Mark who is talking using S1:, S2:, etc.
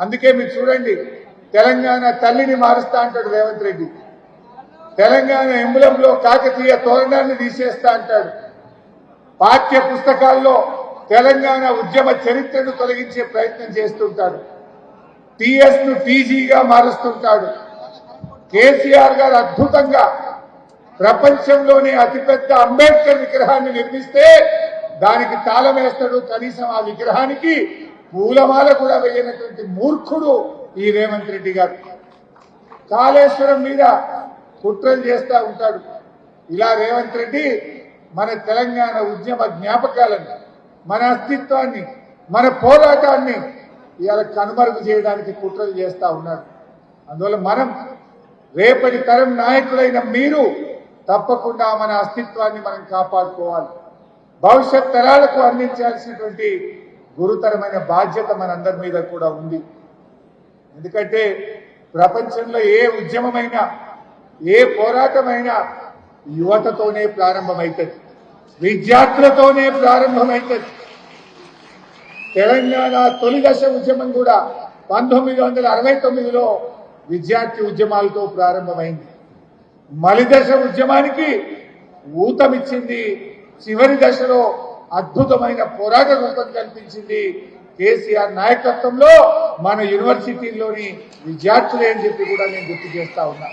S1: అందుకే మీరు చూడండి, తెలంగాణ తల్లిని మారుస్తా అంటాడు రేవంత్ రెడ్డి, తెలంగాణ ఎంబులంలో కాకతీయ తోరణాన్ని తీసేస్తా అంటాడు, పాఠ్య పుస్తకాల్లో తెలంగాణ ఉద్యమ చరిత్రను తొలగించే ప్రయత్నం చేస్తుంటాడు, టీఎస్ ను టీజీగా మారుస్తుంటాడు. కేసీఆర్ గారు అద్భుతంగా ప్రపంచంలోనే అతిపెద్ద అంబేద్కర్ విగ్రహాన్ని నిర్మిస్తే దానికి తాళం వేస్తాడు, కనీసం ఆ విగ్రహానికి పూలమాల కూడా వేయనటువంటి మూర్ఖుడు ఈ రేవంత్ రెడ్డి గారు. కాళేశ్వరం మీద కుట్రలు చేస్తూ ఉంటాడు. ఇలా రేవంత్ రెడ్డి మన తెలంగాణ ఉద్యమ జ్ఞాపకాలను, మన అస్తిత్వాన్ని, మన పోరాటాన్ని ఇవాళ కనుమరుగు చేయడానికి కుట్రలు చేస్తూ ఉన్నాడు. అందువల్ల మనం రేపటి తరం నాయకులైన మీరు తప్పకుండా మన అస్తిత్వాన్ని మనం కాపాడుకోవాలి. భవిష్యత్ తరాలకు అందించాల్సినటువంటి గురుతరమైన బాధ్యత మనందరి మీద కూడా ఉంది. ఎందుకంటే ప్రపంచంలో ఏ ఉద్యమమైనా, ఏ పోరాటమైనా యువతతోనే ప్రారంభమవుతుంది, విద్యార్థులతోనే ప్రారంభమవుతుంది. తెలంగాణ తొలి దశ ఉద్యమం కూడా 1969లో విద్యార్థి ఉద్యమాలతో ప్రారంభమైంది. మలిదశ ఉద్యమానికి ఊతమిచ్చింది, చివరి దశలో అద్భుతమైన పోరాట రూపం కల్పించింది కేసీఆర్ నాయకత్వంలో మన యూనివర్సిటీల్లోని విద్యార్థులే అని చెప్పి కూడా నేను గుర్తు చేస్తా ఉన్నా.